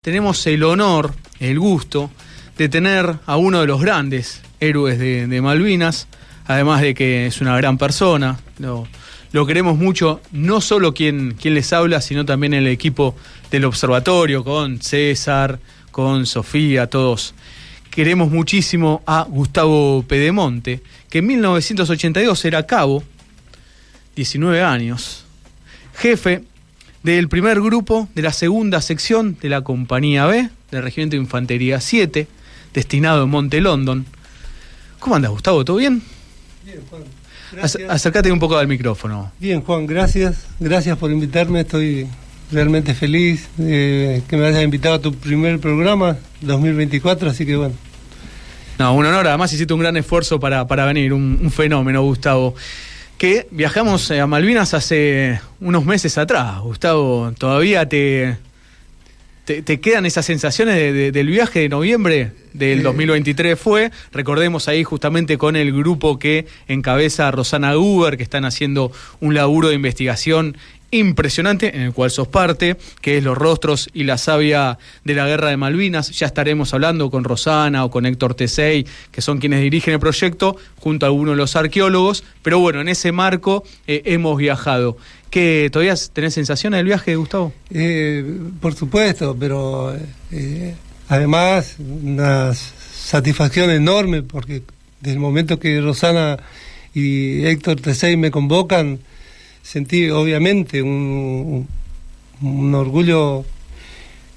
Tenemos el honor, el gusto de tener a uno de los grandes héroes de Malvinas, además de que es una gran persona, lo queremos mucho, no solo quien les habla, sino también el equipo del observatorio, con César, con Sofía, todos. Queremos muchísimo a Gustavo Pedemonte, que en 1982 era cabo, 19 años, jefe del primer grupo de la segunda sección de la Compañía B del Regimiento de Infantería 7, destinado en Monte London. ¿Cómo andas, Gustavo? ¿Todo bien? Bien, Juan. Gracias. Acércate un poco al micrófono. Bien, Juan, gracias. Gracias por invitarme. Estoy realmente feliz que me hayas invitado a tu primer programa 2024, así que bueno. No, un honor. Además hiciste un gran esfuerzo para venir, un fenómeno, Gustavo. Que viajamos a Malvinas hace unos meses atrás, Gustavo. ¿Todavía te quedan esas sensaciones del viaje de noviembre del 2023? Recordemos ahí justamente con el grupo que encabeza Rosana Guber, que están haciendo un laburo de investigación impresionante, en el cual sos parte, que es Los Rostros y la Savia de la Guerra de Malvinas. Ya estaremos hablando con Rosana o con Héctor Tesey, que son quienes dirigen el proyecto, junto a algunos de los arqueólogos, pero bueno, en ese marco hemos viajado. ¿Qué, todavía tenés sensaciones del viaje, Gustavo? Por supuesto, pero además una satisfacción enorme, porque desde el momento que Rosana y Héctor Tesey me convocan, sentí obviamente un orgullo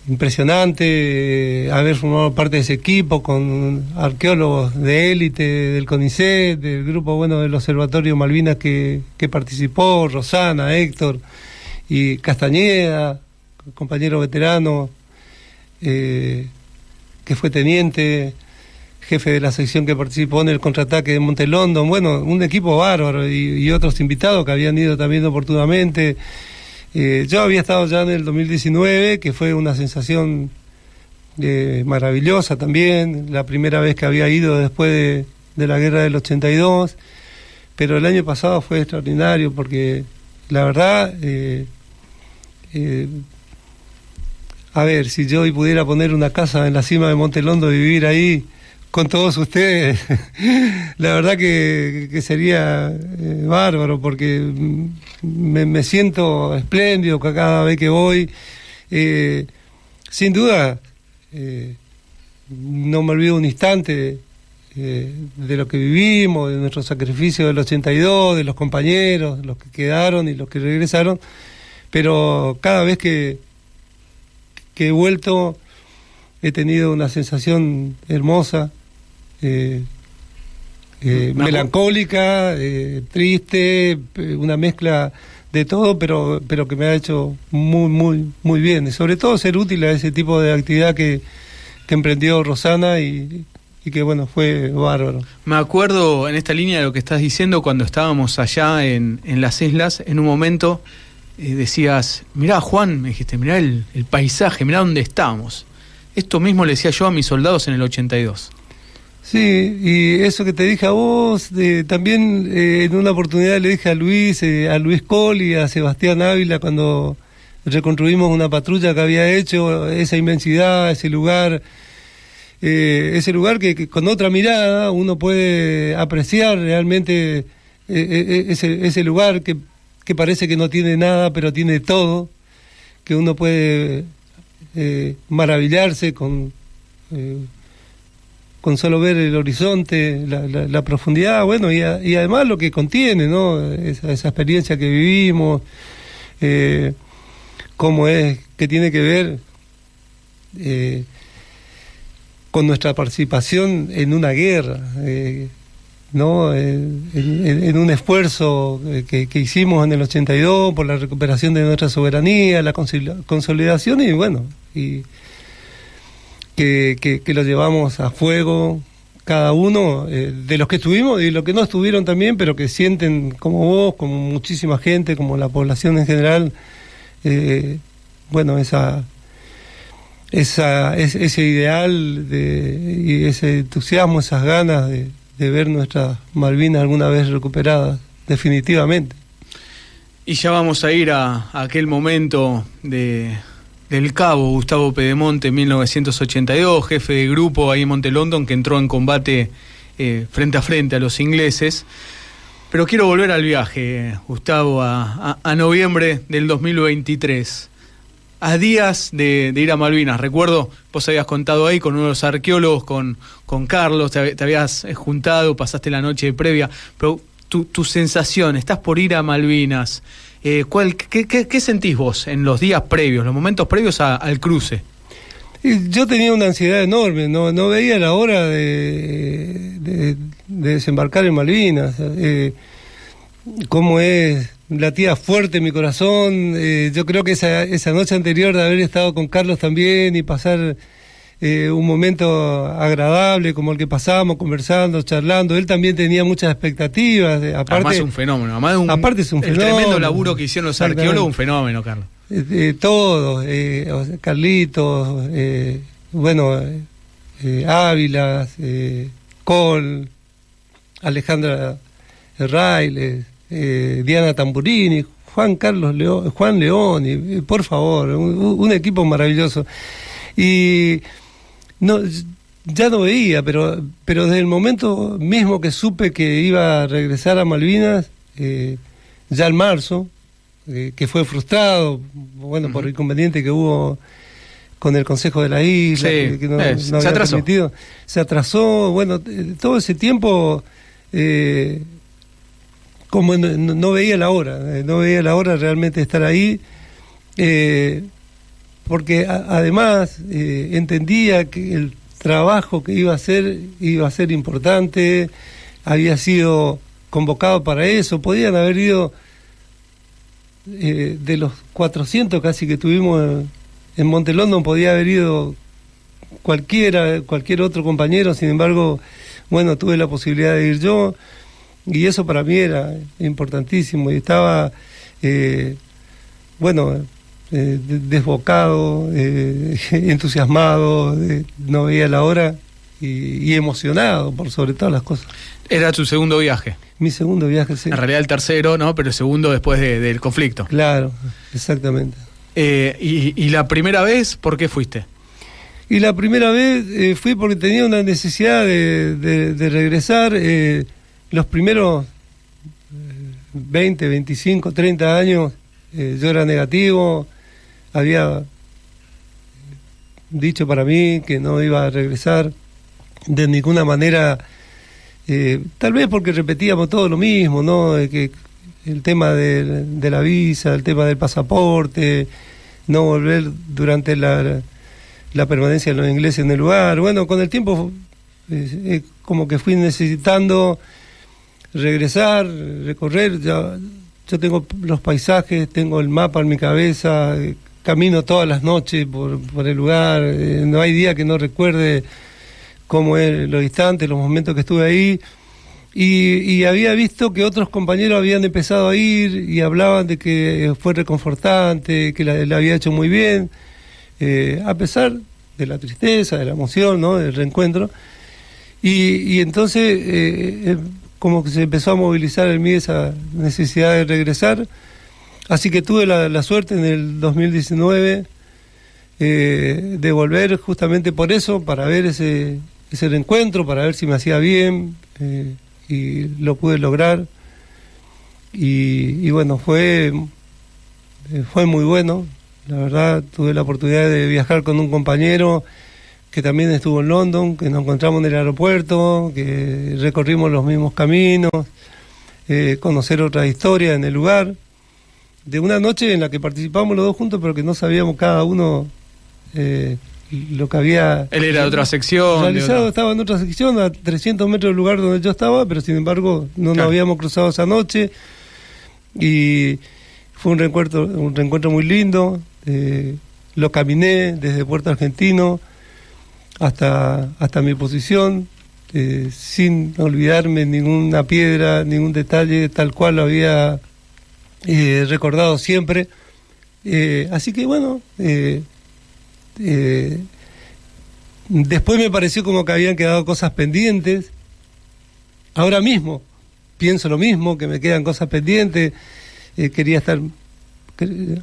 impresionante haber formado parte de ese equipo con arqueólogos de élite del CONICET, del grupo del Observatorio Malvinas que participó, Rosana, Héctor y Castañeda, compañero veterano que fue teniente, jefe de la sección que participó en el contraataque de Monte London. Bueno, un equipo bárbaro y otros invitados que habían ido también oportunamente. Yo había estado ya en el 2019, que fue una sensación maravillosa también, la primera vez que había ido después de la guerra del 82, pero el año pasado fue extraordinario porque la verdad, a ver, si yo hoy pudiera poner una casa en la cima de Monte London y vivir ahí con todos ustedes, la verdad que sería bárbaro, porque me siento espléndido cada vez que voy. Sin duda, no me olvido un instante de lo que vivimos, de nuestro sacrificio del 82, de los compañeros, los que quedaron y los que regresaron, pero cada vez que he vuelto he tenido una sensación hermosa, melancólica, triste, una mezcla de todo, pero que me ha hecho muy bien, y sobre todo ser útil a ese tipo de actividad que emprendió Rosana y que bueno, fue bárbaro. Me acuerdo en esta línea de lo que estás diciendo, cuando estábamos allá en las islas, en un momento decías, mirá, Juan, me dijiste, mirá el paisaje, mirá dónde estamos. Esto mismo le decía yo a mis soldados en el 82. Sí, y eso que te dije a vos, también en una oportunidad le dije a Luis Colli, a Sebastián Ávila, cuando reconstruimos una patrulla que había hecho, esa inmensidad, ese lugar que con otra mirada uno puede apreciar realmente ese lugar que parece que no tiene nada, pero tiene todo, que uno puede maravillarse con solo ver el horizonte, la profundidad, bueno, y además lo que contiene, ¿no? Esa experiencia que vivimos, cómo es, que tiene que ver con nuestra participación en una guerra, ¿no? En un esfuerzo que hicimos en el 82 por la recuperación de nuestra soberanía, la consolidación y bueno, y que lo llevamos a fuego cada uno, de los que estuvimos y los que no estuvieron también, pero que sienten como vos, como muchísima gente, como la población en general, bueno, ese ideal y ese entusiasmo, esas ganas de ver nuestras Malvinas alguna vez recuperadas, definitivamente. Y ya vamos a ir a aquel momento de del cabo Gustavo Pedemonte en 1982, jefe de grupo ahí en Monte London, que entró en combate frente a frente a los ingleses. Pero quiero volver al viaje, Gustavo, a noviembre del 2023. A días de ir a Malvinas, recuerdo, vos habías contado ahí con uno de los arqueólogos, con Carlos, te habías juntado, pasaste la noche previa, pero tu sensación, estás por ir a Malvinas, ¿qué sentís vos en los días previos, los momentos previos al cruce? Yo tenía una ansiedad enorme, no veía la hora de desembarcar en Malvinas. Cómo es latía fuerte mi corazón. Yo creo que esa noche anterior de haber estado con Carlos también y pasar un momento agradable como el que pasamos, conversando, charlando. Él también tenía muchas expectativas. Además es un fenómeno. Aparte es un fenómeno. El tremendo laburo que hicieron los arqueólogos, un fenómeno, Carlos. Todos, Carlitos, Ávila, Col, Alejandra Railes, Diana Tamburini, Juan León, y por favor, un equipo maravilloso. Y ya no veía, pero desde el momento mismo que supe que iba a regresar a Malvinas, ya en marzo, que fue frustrado, por el inconveniente que hubo con el Consejo de la Isla, sí, que no había permitido. Se atrasó, todo ese tiempo, como no veía la hora realmente de estar ahí, porque además entendía que el trabajo que iba a ser importante, había sido convocado para eso, podían haber ido de los 400 casi que tuvimos en Monte London, podía haber ido cualquier otro compañero. Sin embargo, tuve la posibilidad de ir yo, y eso para mí era importantísimo, y estaba desbocado, entusiasmado, no veía la hora, y emocionado por sobre todas las cosas. Era tu segundo viaje. Mi segundo viaje, sí. En realidad el tercero, ¿no? Pero el segundo después del conflicto. Claro, exactamente. ¿Y la primera vez, por qué fuiste? Y la primera vez fui porque tenía una necesidad de regresar. Los primeros 20, 25, 30 años yo era negativo. Había dicho para mí que no iba a regresar de ninguna manera. Tal vez porque repetíamos todo lo mismo, ¿no? Que el tema de la visa, el tema del pasaporte, no volver durante la permanencia de los ingleses en el lugar. Con el tiempo como que fui necesitando regresar, recorrer. Yo tengo los paisajes, tengo el mapa en mi cabeza, camino todas las noches por el lugar, no hay día que no recuerde cómo es lo distante, los momentos que estuve ahí, y había visto que otros compañeros habían empezado a ir y hablaban de que fue reconfortante, que la había hecho muy bien, a pesar de la tristeza, de la emoción, ¿no? Del reencuentro, y entonces como que se empezó a movilizar en mí esa necesidad de regresar, así que tuve la suerte en el 2019 de volver justamente por eso, para ver ese reencuentro, para ver si me hacía bien, y lo pude lograr, y fue muy bueno. La verdad, tuve la oportunidad de viajar con un compañero que también estuvo en London, que nos encontramos en el aeropuerto, que recorrimos los mismos caminos, conocer otra historia en el lugar, de una noche en la que participamos los dos juntos, pero que no sabíamos cada uno lo que había... Él era de otra sección. Realizado, estaba en otra sección, a 300 metros del lugar donde yo estaba, pero sin embargo no nos habíamos cruzado esa noche, y fue un reencuentro muy lindo. Lo caminé desde Puerto Argentino hasta mi posición, sin olvidarme ninguna piedra, ningún detalle, tal cual lo había recordado siempre. Así que después me pareció como que habían quedado cosas pendientes. Ahora mismo pienso lo mismo, que me quedan cosas pendientes. Quería estar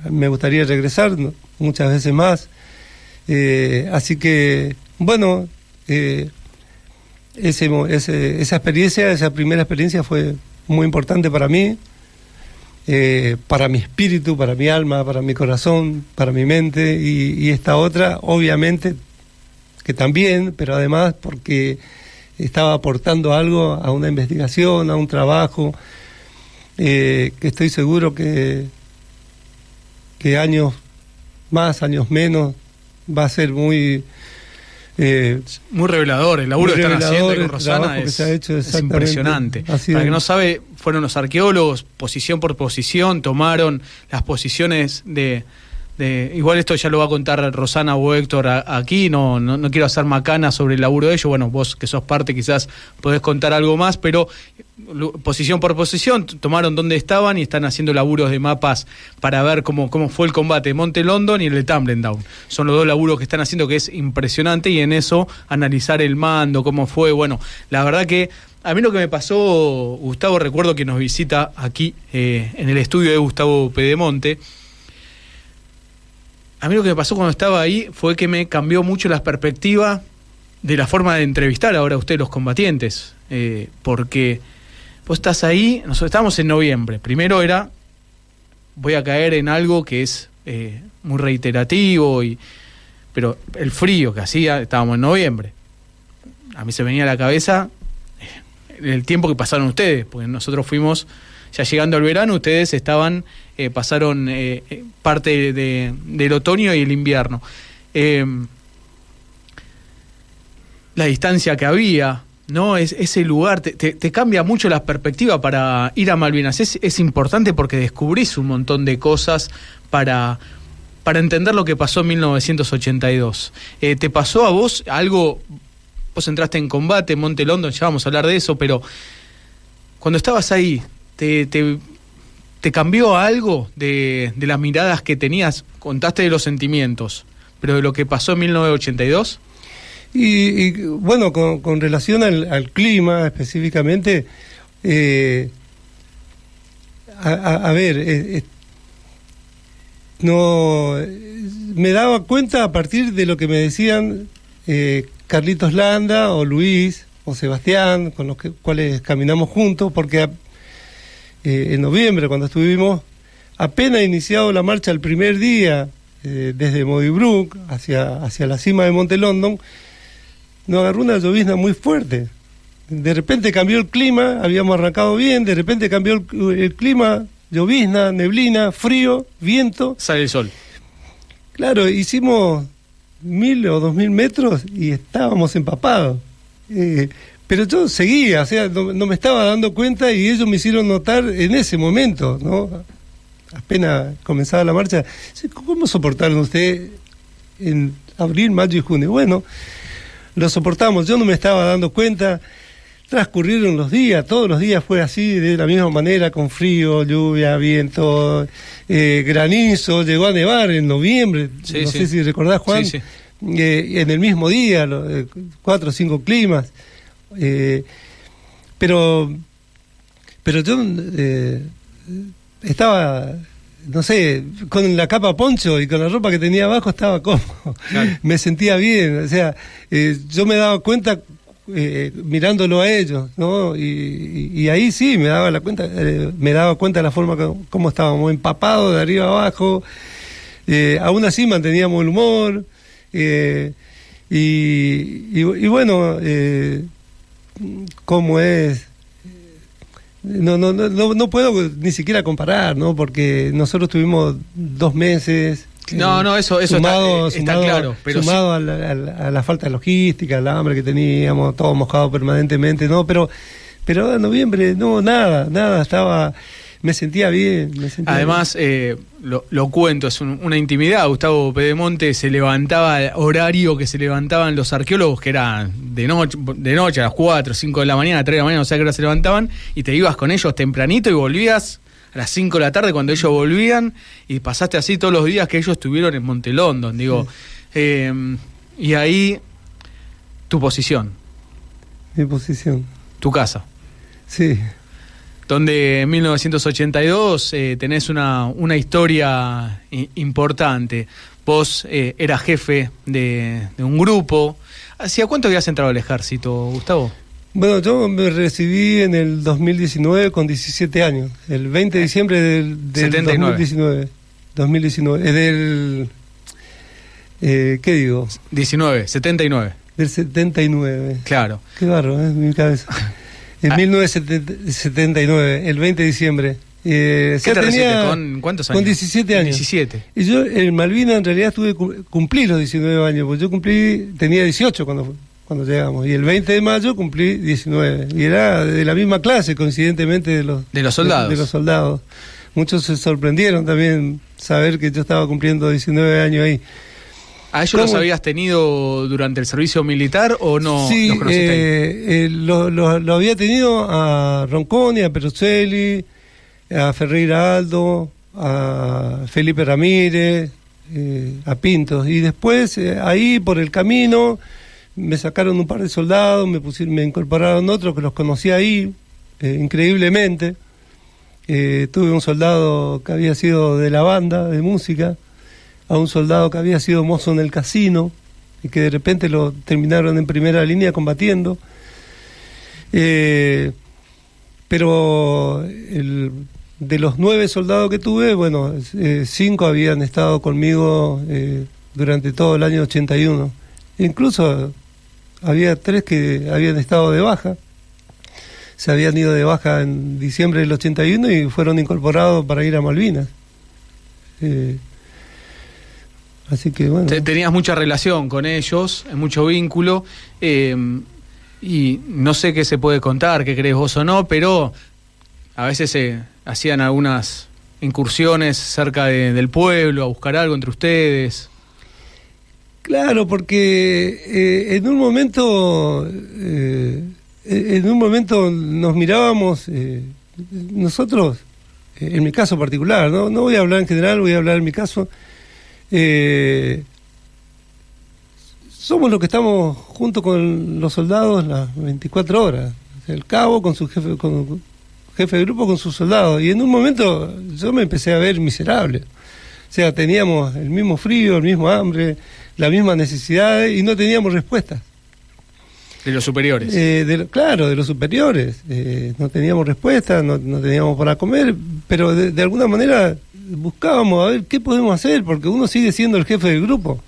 me gustaría regresar, ¿no? Muchas veces más. Así que, bueno, esa primera experiencia fue muy importante para mí, para mi espíritu, para mi alma, para mi corazón, para mi mente, y esta otra, obviamente, que también, pero además porque estaba aportando algo a una investigación, a un trabajo, que estoy seguro que años más, años menos, va a ser muy revelador. El laburo que están haciendo con Rosana es impresionante. Para que no sabe, fueron los arqueólogos, posición por posición, tomaron las posiciones de igual esto ya lo va a contar Rosana o Héctor aquí, no quiero hacer macana sobre el laburo de ellos. Bueno, vos que sos parte quizás podés contar algo más, pero posición por posición tomaron dónde estaban y están haciendo laburos de mapas para ver cómo fue el combate de Monte London y el de Tumbling Down. Son los dos laburos que están haciendo, que es impresionante, y en eso analizar el mando, cómo fue. Bueno, la verdad que a mí lo que me pasó, Gustavo, recuerdo que nos visita aquí en el estudio de Gustavo Pedemonte. A mí lo que me pasó cuando estaba ahí fue que me cambió mucho la perspectiva de la forma de entrevistar ahora a ustedes los combatientes, porque vos estás ahí, nosotros estábamos en noviembre, primero voy a caer en algo que es muy reiterativo, pero el frío que hacía, estábamos en noviembre, a mí se venía a la cabeza el tiempo que pasaron ustedes, porque nosotros fuimos ya llegando al verano, ustedes pasaron parte del otoño y el invierno. La distancia que había, ¿no? Ese lugar te cambia mucho la perspectiva para ir a Malvinas. Es importante porque descubrís un montón de cosas para entender lo que pasó en 1982. ¿Te pasó a vos algo? Vos entraste en combate en Monte London, ya vamos a hablar de eso, pero cuando estabas ahí, ¿te cambió algo de las miradas que tenías? Contaste de los sentimientos, pero de lo que pasó en 1982. Y bueno, con relación al clima específicamente, a ver, no me daba cuenta a partir de lo que me decían Carlitos Landa o Luis o Sebastián, con los cuales caminamos juntos, porque en noviembre, cuando estuvimos, apenas iniciado la marcha el primer día, desde Modibrook hacia la cima de Monte London, nos agarró una llovizna muy fuerte. De repente cambió el clima, habíamos arrancado bien, de repente cambió el clima, llovizna, neblina, frío, viento. Sale el sol. Claro, hicimos 1000 o 2000 metros y estábamos empapados. Pero yo seguía, o sea, no me estaba dando cuenta, y ellos me hicieron notar en ese momento, ¿no? Apenas comenzaba la marcha. ¿Cómo soportaron ustedes en abril, mayo y junio? Bueno, lo soportamos, yo no me estaba dando cuenta. Transcurrieron los días, todos los días fue así, de la misma manera, con frío, lluvia, viento, granizo. Llegó a nevar en noviembre, sí, no sé si recordás, Juan, sí. En el mismo día, 4 o 5 climas. Pero yo estaba, no sé, con la capa poncho y con la ropa que tenía abajo estaba cómodo. Claro. Me sentía bien, o sea, yo me daba cuenta mirándolo a ellos, ¿no? Y ahí sí me daba cuenta de la forma como estábamos empapados de arriba abajo. Aún así manteníamos el humor, y bueno, cómo es, no puedo ni siquiera comparar, ¿no? Porque nosotros tuvimos 2 meses. Eso sumado, está claro, pero sumado sí, a la falta de logística, al hambre que teníamos, todo mojado permanentemente, ¿no? Pero en noviembre, no, nada, me sentía bien. Además, lo cuento, es una intimidad. Gustavo Pedemonte se levantaba, horario que se levantaban los arqueólogos, que era de noche a las 4, 5 de la mañana, 3 de la mañana, no sé a qué hora se levantaban, y te ibas con ellos tempranito y volvías a las 5 de la tarde cuando ellos volvían, y pasaste así todos los días que ellos estuvieron en Monte London, digo. Sí. Y ahí, tu posición. Mi posición. Tu casa. Sí. donde en 1982 tenés una historia importante. Vos eras jefe de un grupo. ¿Hacía cuánto habías entrado al ejército, Gustavo? Bueno, yo me recibí en el 2019 con 17 años, el 20 de diciembre del 79. 2019, ¿qué digo? 79. Del 79. Claro. Qué barro, mi cabeza. En 1979, el 20 de diciembre. ¿Qué te recibiste? ¿Con cuántos años? Con 17 años. 17. Y yo en Malvinas en realidad cumplí los 19 años, porque yo tenía 18 cuando llegamos, y el 20 de mayo cumplí 19, y era de la misma clase, coincidentemente, de los soldados. De los soldados. Muchos se sorprendieron también saber que yo estaba cumpliendo 19 años ahí. ¿A ellos los habías tenido durante el servicio militar o no? Sí, los conociste ahí? Lo había tenido a Ronconi, a Perocelli, a Ferreira Aldo, a Felipe Ramírez, a Pintos. Y después, ahí por el camino, me sacaron un par de soldados, me incorporaron otros que los conocí ahí, increíblemente. Tuve un soldado que había sido de la banda de música, a un soldado que había sido mozo en el casino y que de repente lo terminaron en primera línea combatiendo. Pero de los 9 soldados que tuve, bueno, 5 habían estado conmigo durante todo el año 81. Incluso había 3 que habían estado de baja. Se habían ido de baja en diciembre del 81 y fueron incorporados para ir a Malvinas. Así que bueno. Tenías mucha relación con ellos, mucho vínculo, y no sé qué se puede contar, qué crees vos o no, pero a veces se hacían algunas incursiones cerca del pueblo a buscar algo entre ustedes. Claro, porque en un momento nos mirábamos, nosotros, en mi caso particular, no voy a hablar en general, voy a hablar en mi caso. Somos los que estamos junto con los soldados las 24 horas. El cabo con su jefe de grupo con sus soldados. Y en un momento yo me empecé a ver miserable. O sea, teníamos el mismo frío, el mismo hambre, la misma necesidad y no teníamos respuestas. De los superiores. Claro, de los superiores. No teníamos respuestas, no teníamos para comer, pero de alguna manera buscábamos a ver qué podemos hacer, porque uno sigue siendo el jefe del grupo.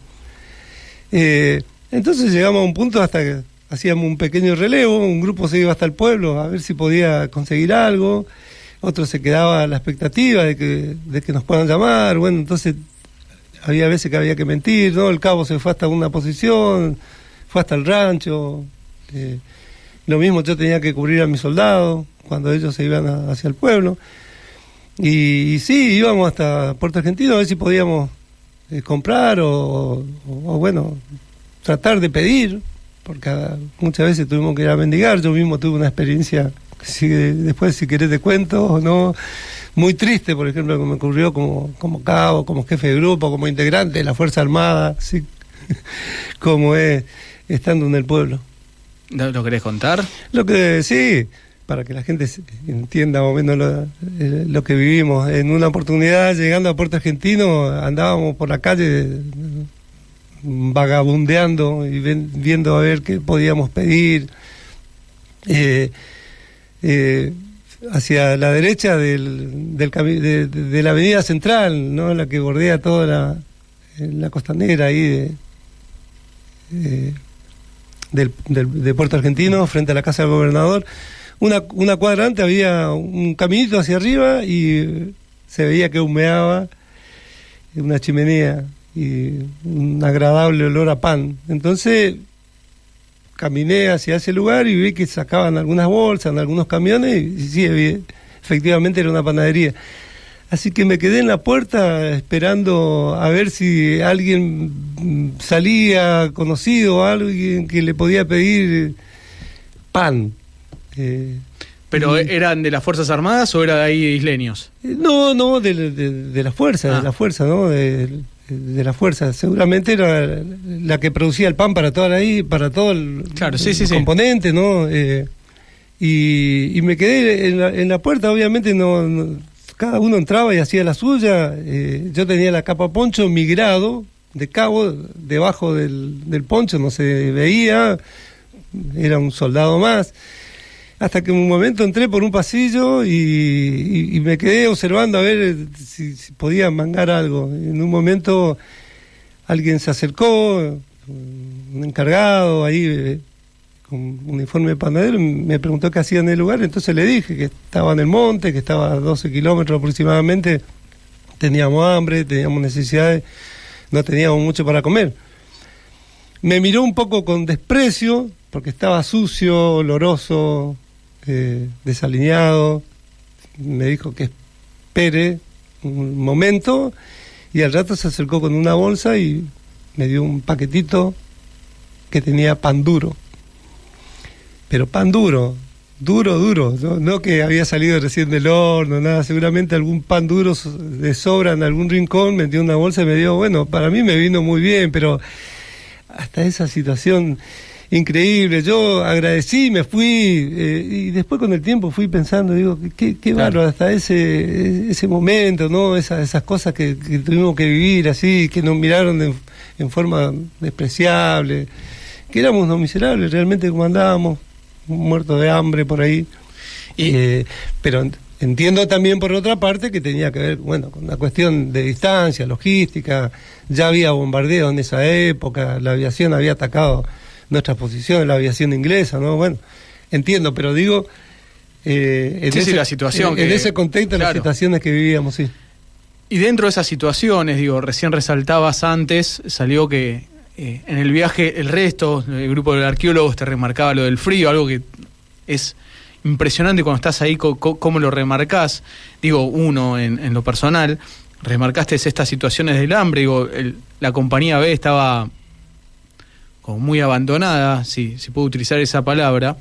Entonces llegamos a un punto hasta que hacíamos un pequeño relevo, un grupo se iba hasta el pueblo a ver si podía conseguir algo, otro se quedaba a la expectativa de que nos puedan llamar. Bueno, entonces había veces que había que mentir, ¿no? El cabo se fue hasta una posición, fue hasta el rancho. Lo mismo yo tenía que cubrir a mis soldados cuando ellos se iban hacia el pueblo. Y sí, íbamos hasta Puerto Argentino a ver si podíamos comprar o bueno, tratar de pedir, porque muchas veces tuvimos que ir a mendigar. Yo mismo tuve una experiencia, después si querés te cuento o no, muy triste, por ejemplo, que me ocurrió como cabo, como jefe de grupo, como integrante de la Fuerza Armada, ¿sí? Como es estando en el pueblo. ¿Lo querés contar? Lo que sí, para que la gente entienda más o menos lo que vivimos. En una oportunidad, llegando a Puerto Argentino, andábamos por la calle vagabundeando y viendo a ver qué podíamos pedir. Hacia la derecha de la avenida central, ¿no? La que bordea toda la costanera ahí de Puerto Argentino, frente a la casa del gobernador. Una cuadra antes había un caminito hacia arriba y se veía que humeaba una chimenea y un agradable olor a pan. Entonces caminé hacia ese lugar y vi que sacaban algunas bolsas en algunos camiones y sí, efectivamente era una panadería. Así que me quedé en la puerta esperando a ver si alguien salía conocido, alguien que le podía pedir pan. ¿Pero eran de las Fuerzas Armadas o era de ahí isleños? No, de la fuerza, de la fuerza, ¿no? De la fuerza. Seguramente era la que producía el pan para todo el claro, sí. componente, ¿no? y me quedé en la puerta. Obviamente cada uno entraba y hacía la suya. Yo tenía la capa poncho, mi grado de cabo debajo del poncho, no se veía, era un soldado más. Hasta que en un momento entré por un pasillo y me quedé observando a ver si podía mangar algo. En un momento alguien se acercó, un encargado ahí con un uniforme de panadero, me preguntó qué hacía en el lugar. Entonces le dije que estaba en el monte, que estaba a 12 kilómetros aproximadamente, teníamos hambre, teníamos necesidades, no teníamos mucho para comer. Me miró un poco con desprecio porque estaba sucio, oloroso, desalineado. Me dijo que espere un momento y al rato se acercó con una bolsa y me dio un paquetito que tenía pan duro, pero pan duro, no que había salido recién del horno, nada, seguramente algún pan duro de sobra en algún rincón, me dio una bolsa y me dio, bueno, para mí me vino muy bien, pero hasta esa situación increíble. Yo agradecí, me fui, y después con el tiempo fui pensando, digo, qué bárbaro, hasta ese momento, ¿no? Esas cosas que tuvimos que vivir así, que nos miraron en forma despreciable, que éramos unos miserables, realmente como andábamos, muertos de hambre por ahí. Pero entiendo también por otra parte que tenía que ver, bueno, con una cuestión de distancia, logística, ya había bombardeo en esa época, la aviación había atacado nuestras posiciones, la aviación inglesa, ¿no? Bueno, entiendo, pero digo, la situación en ese contexto, claro, las situaciones que vivíamos, sí. Y dentro de esas situaciones, digo, recién resaltabas antes, salió que en el viaje el grupo de arqueólogos te remarcaba lo del frío, algo que es impresionante cuando estás ahí, cómo lo remarcás. Digo, uno en lo personal, remarcaste estas situaciones del hambre, digo, la compañía B estaba como muy abandonada, si puedo utilizar esa palabra.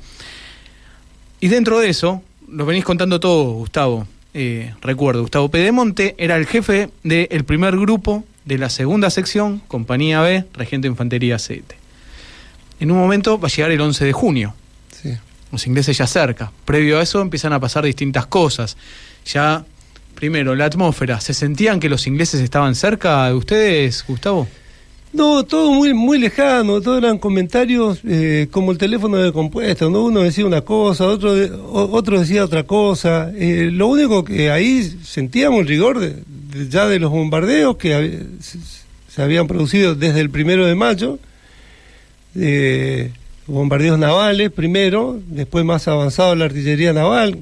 Y dentro de eso, lo venís contando todo, Gustavo. Recuerdo, Gustavo Pedemonte era el jefe del primer grupo de la segunda sección, compañía B, Regimiento de Infantería 7. En un momento va a llegar el 11 de junio. Sí. Los ingleses ya cerca. Previo a eso empiezan a pasar distintas cosas. Ya, primero, la atmósfera. ¿Se sentían que los ingleses estaban cerca de ustedes, Gustavo? No, todo muy muy lejano, todo eran comentarios como el teléfono de compuesto, ¿no? Uno decía una cosa, otro decía otra cosa. Lo único que ahí sentíamos el rigor ya de los bombardeos que se habían producido desde el 1 de mayo, bombardeos navales primero, después más avanzado la artillería naval,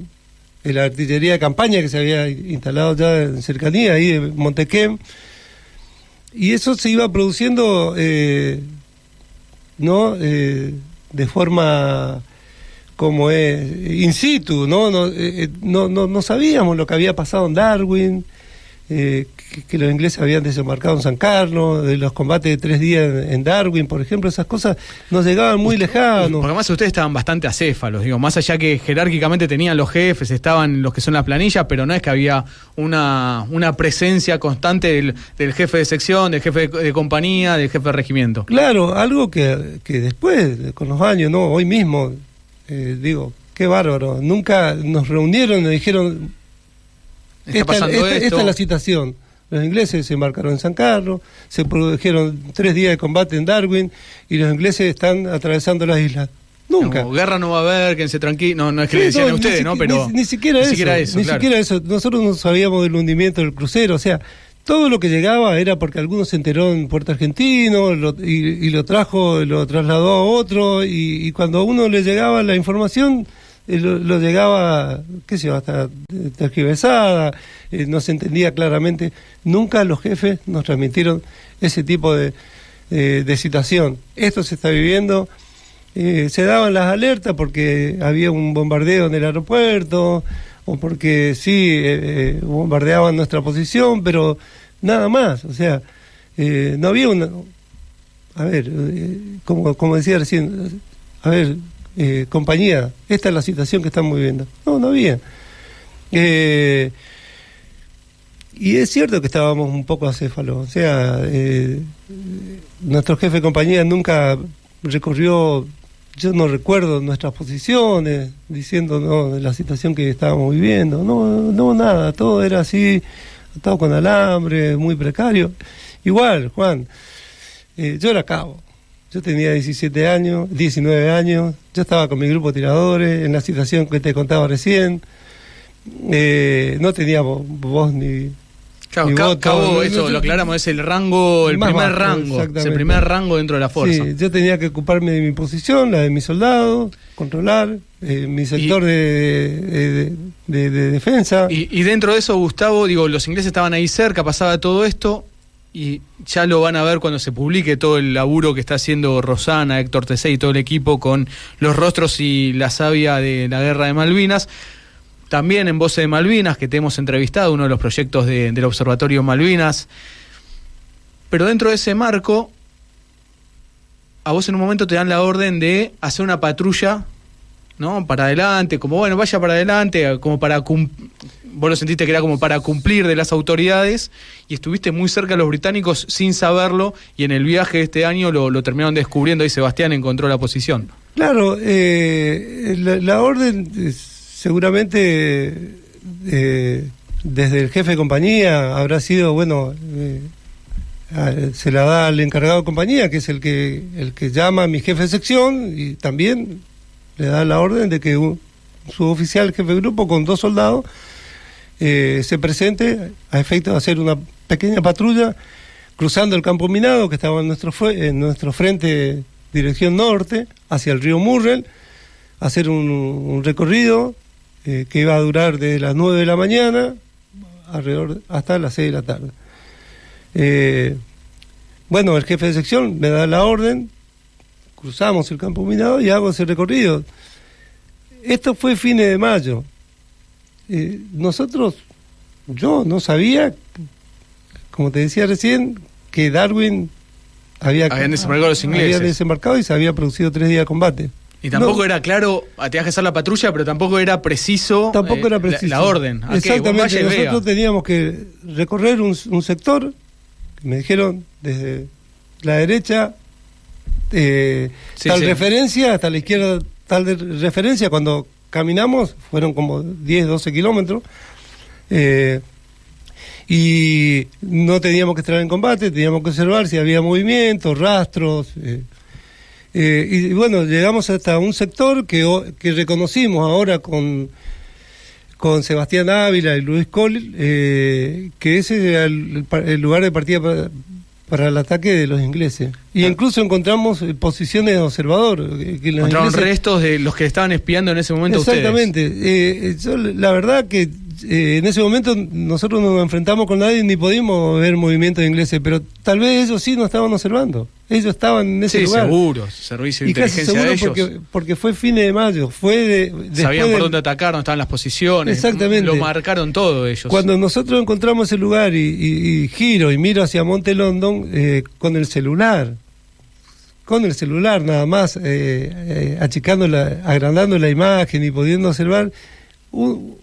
la artillería de campaña que se había instalado ya en cercanía, ahí de Montequem. Y eso se iba produciendo, ¿no? De forma como in situ, ¿no? No sabíamos lo que había pasado en Darwin, que los ingleses habían desembarcado en San Carlos, de los combates de 3 días en Darwin, por ejemplo, esas cosas nos llegaban muy lejanos. Porque además ustedes estaban bastante acéfalos, digo, más allá que jerárquicamente tenían los jefes, estaban los que son la planilla, pero no es que había una presencia constante del jefe de sección, del jefe de compañía, del jefe de regimiento. Claro, algo que después, con los años, ¿no? Hoy mismo, digo, qué bárbaro, nunca nos reunieron y nos dijeron... Esta es la situación. Los ingleses se embarcaron en San Carlos, se produjeron 3 días de combate en Darwin y los ingleses están atravesando las islas. Nunca. No, guerra no va a haber, quédense tranquilos. No es que le decían a ustedes, ¿no? Pero ni siquiera eso. Nosotros no sabíamos del hundimiento del crucero. O sea, todo lo que llegaba era porque alguno se enteró en Puerto Argentino y lo trasladó a otro. Y cuando a uno le llegaba la información... Lo llegaba, qué sé yo, hasta tergiversada, no se entendía claramente. Nunca los jefes nos transmitieron ese tipo de situación. Esto se está viviendo, se daban las alertas porque había un bombardeo en el aeropuerto, o porque sí, bombardeaban nuestra posición, pero nada más. O sea, no había una... A ver, como decía recién, a ver... compañía, esta es la situación que estamos viviendo. No había. Y es cierto que estábamos un poco acéfalos. O sea, nuestro jefe de compañía nunca recorrió yo no recuerdo nuestras posiciones, diciendo no, de la situación que estábamos viviendo, no nada, todo era así, atado con alambre, muy precario. Igual, Juan, yo era cabo, yo tenía 19 años, yo estaba con mi grupo de tiradores, en la situación que te contaba recién, no teníamos voz ni... Claro, cabo, eso lo aclaramos, es el rango, el primer rango, es el primer rango dentro de la fuerza. Sí, yo tenía que ocuparme de mi posición, la de mis soldados, controlar mi sector de defensa. Y dentro de eso, Gustavo, digo, los ingleses estaban ahí cerca, pasaba todo esto, y ya lo van a ver cuando se publique todo el laburo que está haciendo Rosana, Héctor Tesey y todo el equipo con los rostros y la savia de la guerra de Malvinas. También en Voces de Malvinas, que te hemos entrevistado, uno de los proyectos del Observatorio Malvinas. Pero dentro de ese marco, a vos en un momento te dan la orden de hacer una patrulla, ¿no? Para adelante, como bueno, vaya para adelante, como para vos lo sentiste que era como para cumplir de las autoridades, y estuviste muy cerca de los británicos sin saberlo, y en el viaje de este año lo terminaron descubriendo y Sebastián encontró la posición. Claro, la orden... Seguramente desde el jefe de compañía habrá sido, bueno, se la da al encargado de compañía, que es el que llama a mi jefe de sección, y también le da la orden de que un suboficial jefe de grupo con 2 soldados se presente a efecto de hacer una pequeña patrulla cruzando el campo minado que estaba en nuestro frente dirección norte, hacia el río Murrell, hacer un recorrido que iba a durar desde las 9 de la mañana alrededor hasta las 6 de la tarde. Bueno, el jefe de sección me da la orden, cruzamos el campo minado y hago ese recorrido. Esto fue fines de mayo. Yo no sabía, como te decía recién, que Darwin habían desembarcado los ingleses. Habían desembarcado y se había producido 3 días de combate. Y tampoco era claro, tenías que hacer la patrulla, pero tampoco era preciso, la orden. Exactamente, nosotros teníamos que recorrer un sector, me dijeron, desde la derecha, referencia, hasta la izquierda, referencia. Cuando caminamos, fueron como 10, 12 kilómetros, y no teníamos que entrar en combate, teníamos que observar si había movimientos, rastros... y bueno, llegamos hasta un sector que reconocimos ahora con Sebastián Ávila y Luis Cole, que ese era el lugar de partida para el ataque de los ingleses. Y incluso encontramos posiciones de observador. Encontraron restos de los que estaban espiando en ese momento. Exactamente. Yo, la verdad que en ese momento nosotros no nos enfrentamos con nadie ni pudimos ver movimientos de ingleses, pero tal vez ellos sí nos estaban observando. Ellos estaban en ese lugar. Seguro, servicio de inteligencia de ellos. Porque fue fines de mayo. Sabían por dónde atacar, dónde estaban las posiciones. Exactamente. Lo marcaron todo ellos. Cuando nosotros encontramos ese lugar y giro y miro hacia Monte London con el celular nada más, agrandando la imagen y pudiendo observar,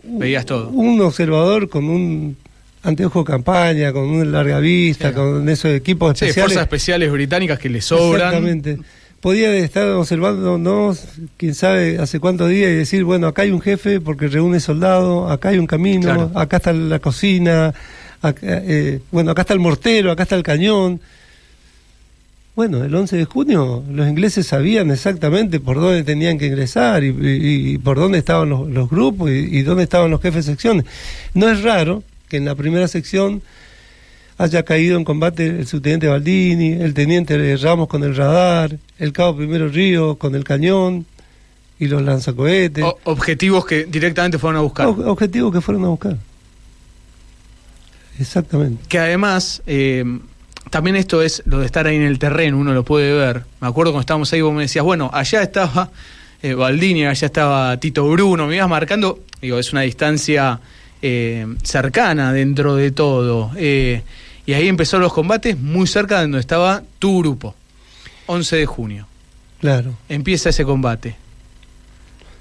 veías todo. Un observador con un anteojo de campaña, con una larga vista, con esos equipos especiales. Sí, fuerzas especiales británicas que le sobran. Exactamente. Podía estar observándonos, quién sabe, hace cuántos días y decir, bueno, acá hay un jefe porque reúne soldados, acá hay un camino, acá está la cocina, acá está el mortero, acá está el cañón. Bueno, el 11 de junio los ingleses sabían exactamente por dónde tenían que ingresar y por dónde estaban los grupos y dónde estaban los jefes de secciones. No es raro que en la primera sección haya caído en combate el subteniente Baldini, el teniente Ramos con el radar, el cabo Primero Río con el cañón y los lanzacohetes. Objetivos que directamente fueron a buscar. Objetivos que fueron a buscar. Exactamente. Que además... también esto es lo de estar ahí en el terreno, uno lo puede ver. Me acuerdo cuando estábamos ahí, vos me decías, bueno, allá estaba Baldini, allá estaba Tito Bruno, me ibas marcando, digo, es una distancia cercana dentro de todo. Y ahí empezaron los combates muy cerca de donde estaba tu grupo, 11 de junio. Claro. Empieza ese combate.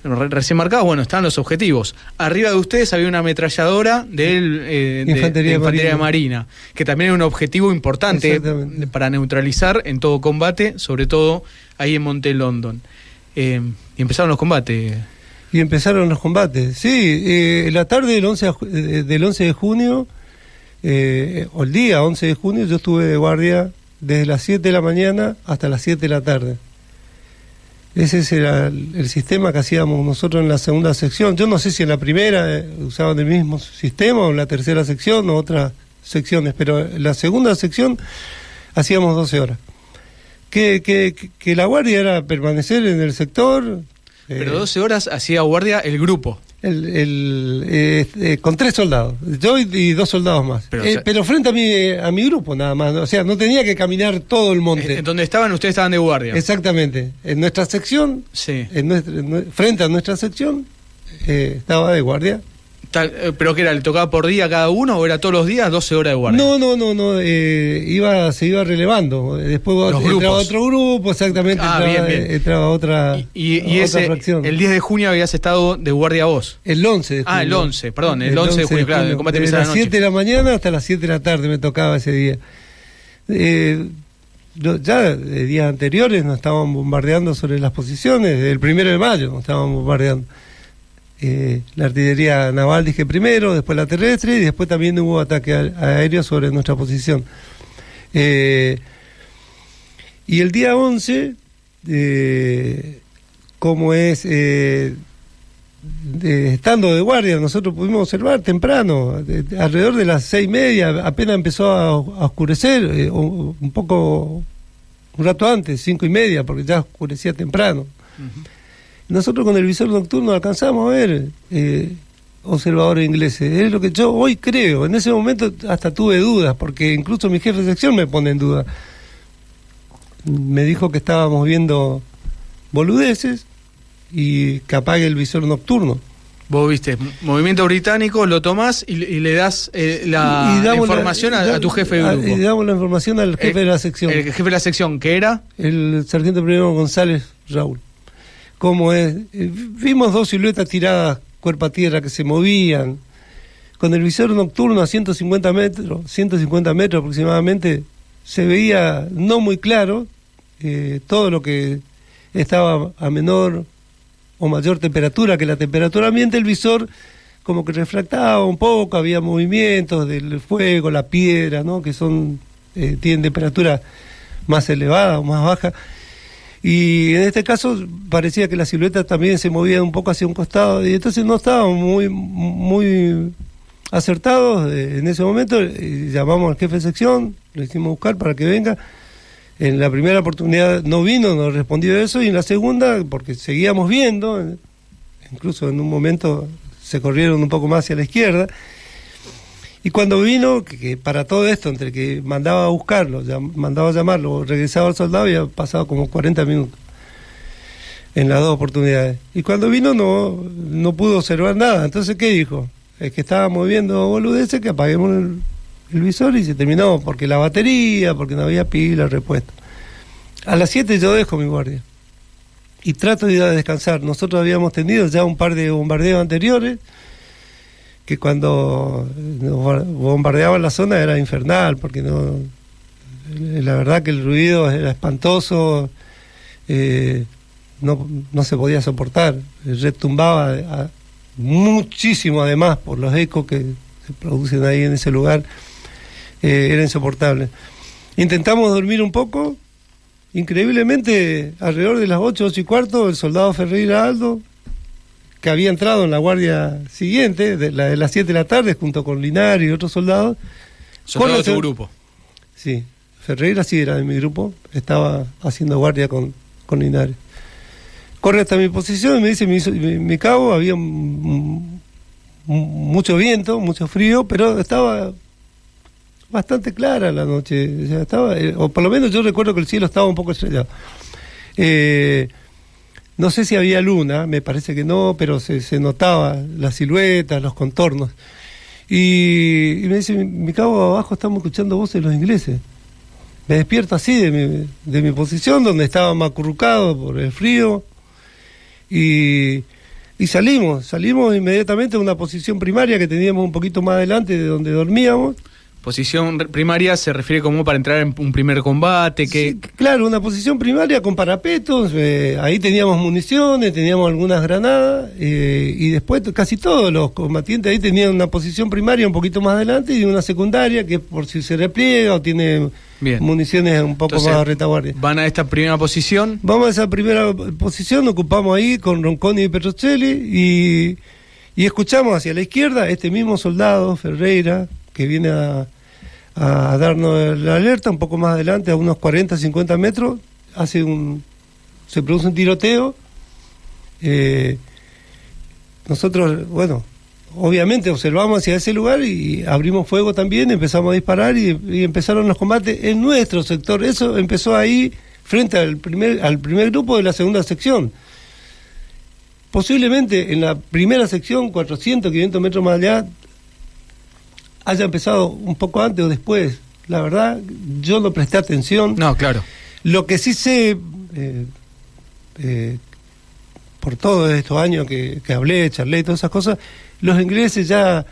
Recién marcados, bueno, están los objetivos. Arriba de ustedes había una ametralladora de Infantería de Marina, que también era un objetivo importante para neutralizar en todo combate, sobre todo ahí en Monte London. y empezaron los combates. Y empezaron los combates, sí, la tarde del 11 de junio, o el día 11 de junio, yo estuve de guardia desde las 7 de la mañana hasta las 7 de la tarde. Ese era el sistema que hacíamos nosotros en la segunda sección. Yo no sé si en la primera usaban el mismo sistema, o en la tercera sección, o otras secciones, pero en la segunda sección hacíamos 12 horas. Que la guardia era permanecer en el sector. Pero 12 horas hacía guardia el grupo. Con 3 soldados, yo y 2 soldados más. Pero frente a mi grupo nada más, o sea, no tenía que caminar todo el monte. Donde estaban, ustedes estaban de guardia. Exactamente, en nuestra sección, sí. Frente a nuestra sección, estaba de guardia. ¿Pero qué era? ¿Le tocaba por día cada uno o era todos los días 12 horas de guardia? No, se iba relevando. Después entraba otro grupo, exactamente, bien. entraba otra, y otra fracción. El 10 de junio habías estado de guardia vos. El 11 de junio. El 11, perdón, el 11 de junio, claro, el combate empezaba a la noche. De las 7 de la mañana hasta las 7 de la tarde me tocaba ese día. Ya de días anteriores nos estaban bombardeando sobre las posiciones, desde el 1 de mayo nos estaban bombardeando. La artillería naval dije primero, después la terrestre, y después también hubo ataque aéreo sobre nuestra posición. Y el día 11, como es, estando de guardia, nosotros pudimos observar temprano, alrededor de las 6:30, apenas empezó a oscurecer, un rato antes, 5:30, porque ya oscurecía temprano. Uh-huh. Nosotros con el visor nocturno alcanzamos a ver observadores ingleses. Es lo que yo hoy creo. En ese momento hasta tuve dudas, porque incluso mi jefe de sección me pone en duda. Me dijo que estábamos viendo boludeces y que apague el visor nocturno. Vos viste, movimiento británico, lo tomás y le das la información a tu jefe de grupo. Y damos la información al jefe de la sección. El jefe de la sección, ¿qué era? El sargento primero González Raúl. Como es, vimos 2 siluetas tiradas cuerpo a tierra que se movían. Con el visor nocturno a 150 metros aproximadamente, se veía no muy claro todo lo que estaba a menor o mayor temperatura que la temperatura ambiente. El visor como que refractaba un poco, había movimientos del fuego, la piedra, ¿no? Que tienen temperatura más elevada o más baja. Y en este caso parecía que la silueta también se movía un poco hacia un costado, y entonces no estábamos muy acertados en ese momento. Llamamos al jefe de sección, lo hicimos buscar para que venga. En la primera oportunidad no vino, no respondió eso, y en la segunda, porque seguíamos viendo, incluso en un momento se corrieron un poco más hacia la izquierda. Y cuando vino, que para todo esto, entre que mandaba a buscarlo, mandaba a llamarlo, regresaba al soldado, había pasado como 40 minutos en las 2 oportunidades. Y cuando vino no pudo observar nada. Entonces, ¿qué dijo? Es que estábamos viendo boludeces, que apaguemos el visor, y se terminó, porque la batería, porque no había pila, repuesto. A las 7 yo dejo mi guardia y trato de ir a descansar. Nosotros habíamos tenido ya un par de bombardeos anteriores, que cuando nos bombardeaban la zona era infernal, porque la verdad que el ruido era espantoso, no se podía soportar, retumbaba muchísimo, además por los ecos que se producen ahí en ese lugar, era insoportable. Intentamos dormir un poco, increíblemente alrededor de las 8:15, el soldado Ferreira Aldo, que había entrado en la guardia siguiente, de las 7 de la tarde, junto con Linares y otros soldados. ¿Soldado de tu grupo? Sí, Ferreira sí era de mi grupo, estaba haciendo guardia con Linares. Corre hasta mi posición y me dice, mi cabo, había mucho viento, mucho frío, pero estaba bastante clara la noche, o sea, o por lo menos yo recuerdo que el cielo estaba un poco estrellado. No sé si había luna, me parece que no, pero se notaba la silueta, los contornos. Y me dice, mi cabo, abajo estamos escuchando voces de los ingleses. Me despierto así de mi posición, donde estaba acurrucado por el frío, y salimos inmediatamente a una posición primaria que teníamos un poquito más adelante de donde dormíamos. Posición primaria se refiere como para entrar en un primer combate. Que... Sí, claro, una posición primaria con parapetos, ahí teníamos municiones, teníamos algunas granadas, y después casi todos los combatientes ahí tenían una posición primaria un poquito más adelante y una secundaria que por si se repliega o tiene municiones un poco más a retaguardia. Van a esta primera posición. Vamos a esa primera posición, ocupamos ahí con Ronconi y Petrocelli y escuchamos hacia la izquierda este mismo soldado, Ferreira, que viene a darnos la alerta. Un poco más adelante, a unos 40, 50 metros, se produce un tiroteo. Nosotros, bueno, obviamente observamos hacia ese lugar y abrimos fuego también, empezamos a disparar y empezaron los combates en nuestro sector. Eso empezó ahí frente al primer grupo de la segunda sección. Posiblemente en la primera sección, 400, 500 metros más allá, haya empezado un poco antes o después. La verdad, yo no presté atención. No, claro. Lo que sí sé, por todos estos años que hablé, charlé y todas esas cosas, los ingleses ya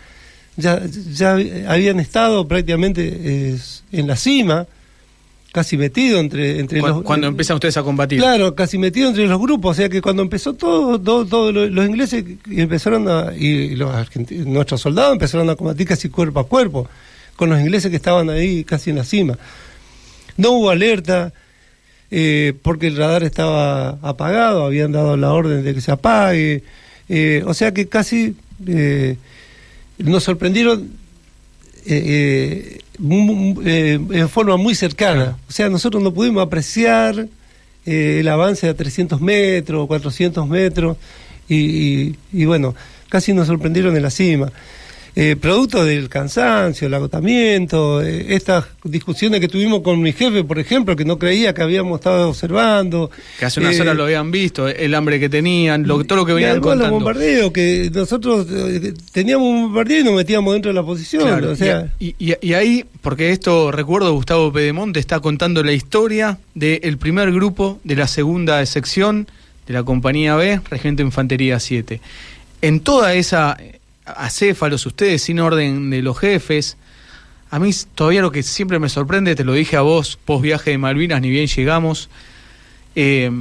habían estado prácticamente en la cima, casi metido entre los... Cuando empiezan ustedes a combatir. Claro, casi metido entre los grupos, o sea que cuando empezó todo los ingleses empezaron y los argentinos, nuestros soldados empezaron a combatir casi cuerpo a cuerpo, con los ingleses que estaban ahí casi en la cima. No hubo alerta, porque el radar estaba apagado, habían dado la orden de que se apague, o sea que casi nos sorprendieron en forma muy cercana. O sea, nosotros no pudimos apreciar el avance a 300 metros, 400 metros, y bueno, casi nos sorprendieron en la cima. Producto del cansancio, el agotamiento, estas discusiones que tuvimos con mi jefe, por ejemplo, que no creía que habíamos estado observando. Que hace unas horas lo habían visto, el hambre que tenían, todo lo que venían contando. Los bombardeos, que nosotros teníamos un bombardeo y nos metíamos dentro de la posición. Claro, o sea... y ahí, porque esto, recuerdo, Gustavo Pedemonte está contando la historia del primer grupo de la segunda sección de la Compañía B, Regimiento de Infantería 7. En toda esa... acéfalos, ustedes sin orden de los jefes. A mí todavía lo que siempre me sorprende, te lo dije a vos post viaje de Malvinas, ni bien llegamos, es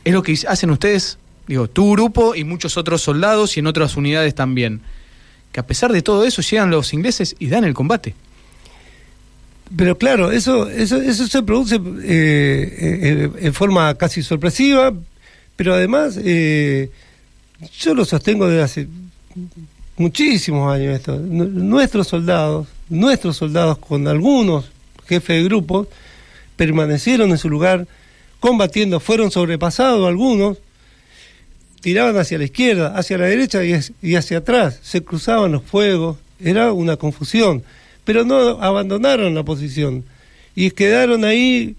lo que hacen ustedes, digo, tu grupo y muchos otros soldados y en otras unidades también, que a pesar de todo eso llegan los ingleses y dan el combate. Pero claro, eso se produce en forma casi sorpresiva, pero además yo lo sostengo desde hace muchísimos años esto. Nuestros soldados con algunos jefes de grupos permanecieron en su lugar combatiendo, fueron sobrepasados algunos, tiraban hacia la izquierda, hacia la derecha y hacia atrás, se cruzaban los fuegos, era una confusión, pero no abandonaron la posición y quedaron ahí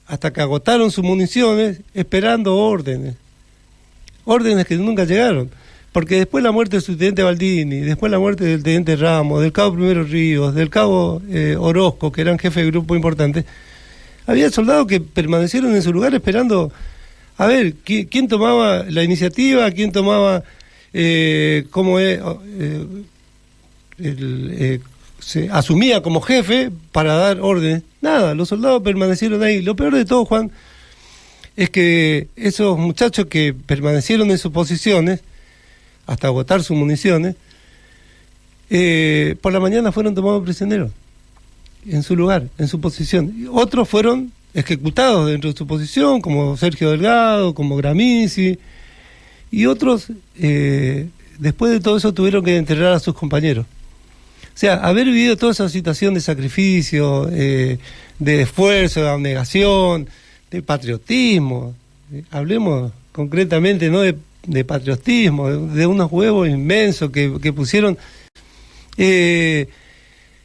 hasta que agotaron sus municiones esperando órdenes que nunca llegaron. Porque después la muerte del subteniente Baldini, después la muerte del teniente Ramos, del cabo Primero Ríos, del cabo Orozco, que eran jefes de grupo importantes, había soldados que permanecieron en su lugar esperando a ver quién tomaba la iniciativa, quién tomaba se asumía como jefe para dar órdenes. Nada, los soldados permanecieron ahí. Lo peor de todo, Juan, es que esos muchachos que permanecieron en sus posiciones hasta agotar sus municiones, por la mañana fueron tomados prisioneros en su lugar, en su posición. Y otros fueron ejecutados dentro de su posición, como Sergio Delgado, como Gramisi, y otros, después de todo eso, tuvieron que enterrar a sus compañeros. O sea, haber vivido toda esa situación de sacrificio, de esfuerzo, de abnegación, de patriotismo, hablemos concretamente, no de patriotismo, de unos huevos inmensos que pusieron,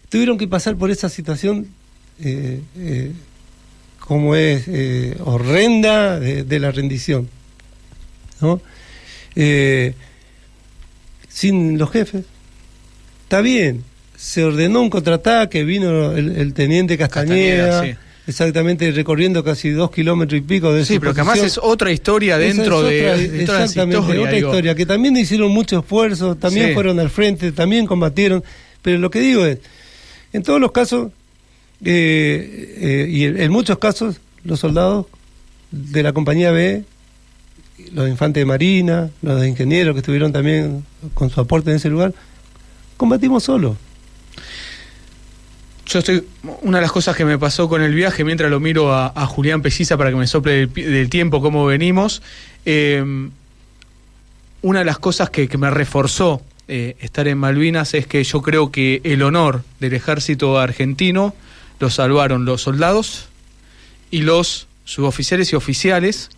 tuvieron que pasar por esa situación como es horrenda de la rendición, ¿no? Sin los jefes. Está bien, se ordenó un contraataque, vino el teniente Castañeda, sí. Exactamente, recorriendo casi 2 kilómetros y pico de esa pero que además es otra historia dentro de toda esa historia, otra historia, que también hicieron mucho esfuerzo, también fueron al frente, también combatieron, pero lo que digo es, En todos los casos, y en muchos casos, los soldados de la compañía B, los infantes de marina, los ingenieros que estuvieron también con su aporte en ese lugar, combatimos solos. Una de las cosas que me pasó con el viaje, mientras lo miro a Julián Pelliza para que me sople del tiempo cómo venimos, una de las cosas que me reforzó estar en Malvinas es que yo creo que el honor del ejército argentino lo salvaron los soldados y los suboficiales y oficiales,